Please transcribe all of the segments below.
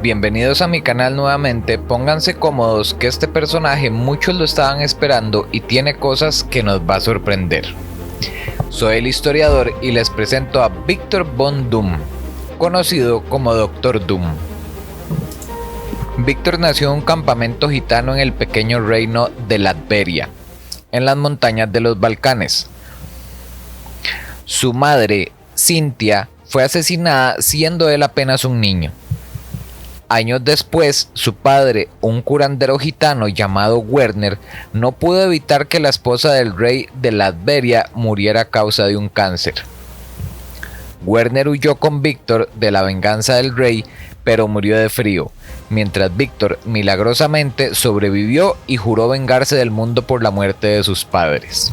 Bienvenidos a mi canal nuevamente, pónganse cómodos que este personaje muchos lo estaban esperando y tiene cosas que nos va a sorprender. Soy el historiador y les presento a Victor Von Doom, conocido como Doctor Doom. Victor nació en un campamento gitano en el pequeño reino de Latveria, en las montañas de los Balcanes. Su madre, Cynthia, fue asesinada siendo él apenas un niño. Años después, su padre, un curandero gitano llamado Werner, no pudo evitar que la esposa del rey de Latveria muriera a causa de un cáncer. Werner huyó con Victor de la venganza del rey, pero murió de frío, mientras Victor milagrosamente sobrevivió y juró vengarse del mundo por la muerte de sus padres.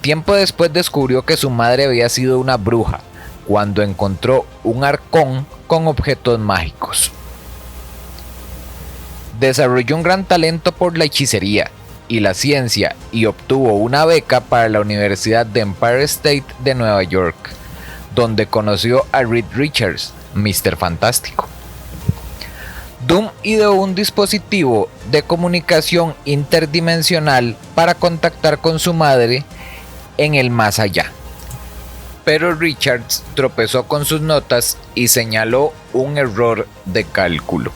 Tiempo después descubrió que su madre había sido una bruja, cuando encontró un arcón con objetos mágicos. Desarrolló un gran talento por la hechicería y la ciencia y obtuvo una beca para la Universidad de Empire State de Nueva York, donde conoció a Reed Richards, Mr. Fantástico. Doom ideó un dispositivo de comunicación interdimensional para contactar con su madre en el más allá. Pero Richards tropezó con sus notas y señaló un error de cálculo.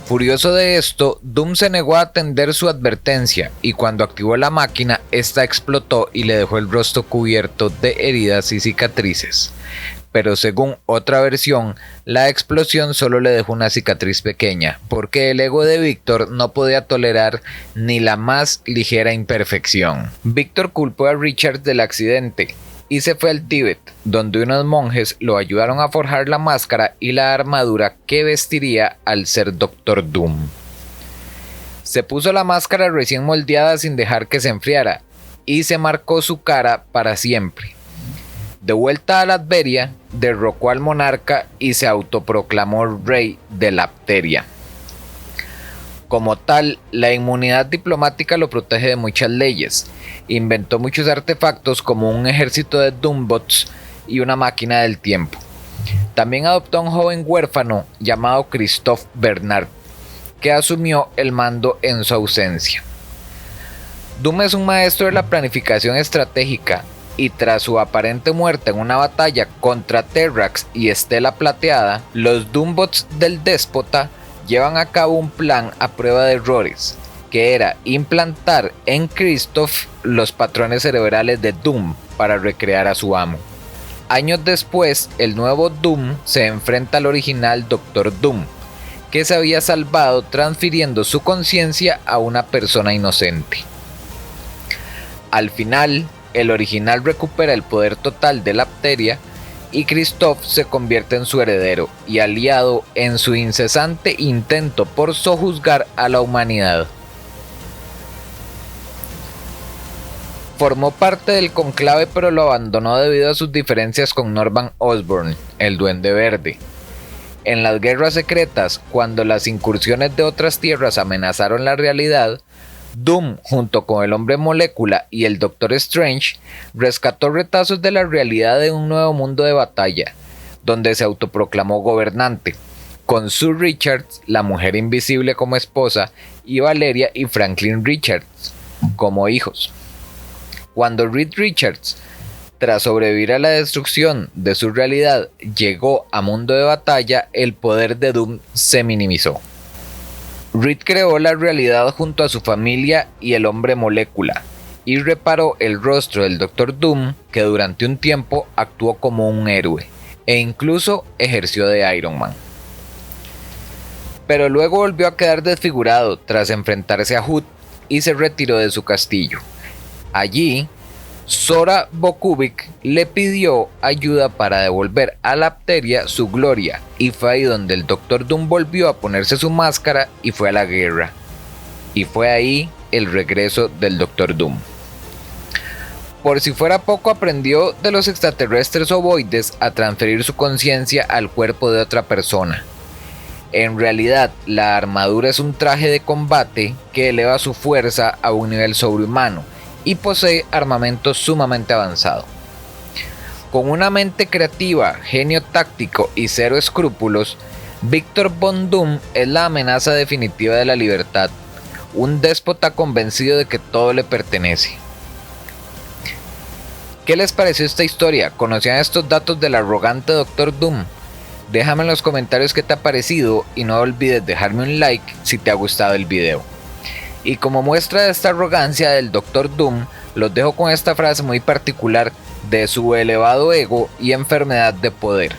Furioso de esto, Doom se negó a atender su advertencia y cuando activó la máquina, esta explotó y le dejó el rostro cubierto de heridas y cicatrices. Pero según otra versión, la explosión solo le dejó una cicatriz pequeña, porque el ego de Victor no podía tolerar ni la más ligera imperfección. Victor culpó a Richard del accidente y se fue al Tíbet, donde unos monjes lo ayudaron a forjar la máscara y la armadura que vestiría al ser Doctor Doom. Se puso la máscara recién moldeada sin dejar que se enfriara, y se marcó su cara para siempre. De vuelta a Latveria, derrocó al monarca y se autoproclamó rey de Latveria. Como tal, la inmunidad diplomática lo protege de muchas leyes. Inventó muchos artefactos como un ejército de Doombots y una máquina del tiempo. También adoptó a un joven huérfano llamado Christoph Bernard, que asumió el mando en su ausencia. Doom es un maestro de la planificación estratégica, y tras su aparente muerte en una batalla contra Terrax y Estela Plateada, los Doombots del déspota llevan a cabo un plan a prueba de errores, que era implantar en Christoph los patrones cerebrales de Doom para recrear a su amo. Años después, el nuevo Doom se enfrenta al original Doctor Doom, que se había salvado transfiriendo su conciencia a una persona inocente. Al final, el original recupera el poder total de Latveria y Christoph se convierte en su heredero y aliado en su incesante intento por sojuzgar a la humanidad. Formó parte del conclave pero lo abandonó debido a sus diferencias con Norman Osborn, el Duende Verde. En las guerras secretas, cuando las incursiones de otras tierras amenazaron la realidad, Doom, junto con el Hombre Molécula y el Doctor Strange, rescató retazos de la realidad de un nuevo mundo de batalla, donde se autoproclamó gobernante, con Sue Richards, la mujer invisible como esposa, y Valeria y Franklin Richards como hijos. Cuando Reed Richards, tras sobrevivir a la destrucción de su realidad, llegó a mundo de batalla, el poder de Doom se minimizó. Reed creó la realidad junto a su familia y el Hombre Molécula, y reparó el rostro del Doctor Doom, que durante un tiempo actuó como un héroe, e incluso ejerció de Iron Man. Pero luego volvió a quedar desfigurado tras enfrentarse a Hood y se retiró de su castillo. Allí, Zora Bokovic le pidió ayuda para devolver a Latveria su gloria, y fue ahí donde el Doctor Doom volvió a ponerse su máscara y fue a la guerra. Y fue ahí el regreso del Doctor Doom. Por si fuera poco, aprendió de los extraterrestres ovoides a transferir su conciencia al cuerpo de otra persona. En realidad, la armadura es un traje de combate que eleva su fuerza a un nivel sobrehumano y posee armamento sumamente avanzado. Con una mente creativa, genio táctico y cero escrúpulos, Victor Von Doom es la amenaza definitiva de la libertad, un déspota convencido de que todo le pertenece. ¿Qué les pareció esta historia? ¿Conocían estos datos del arrogante Doctor Doom? Déjame en los comentarios qué te ha parecido y no olvides dejarme un like si te ha gustado el video. Y como muestra de esta arrogancia del Doctor Doom, los dejo con esta frase muy particular de su elevado ego y enfermedad de poder.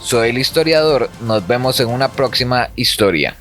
Soy el historiador, nos vemos en una próxima historia.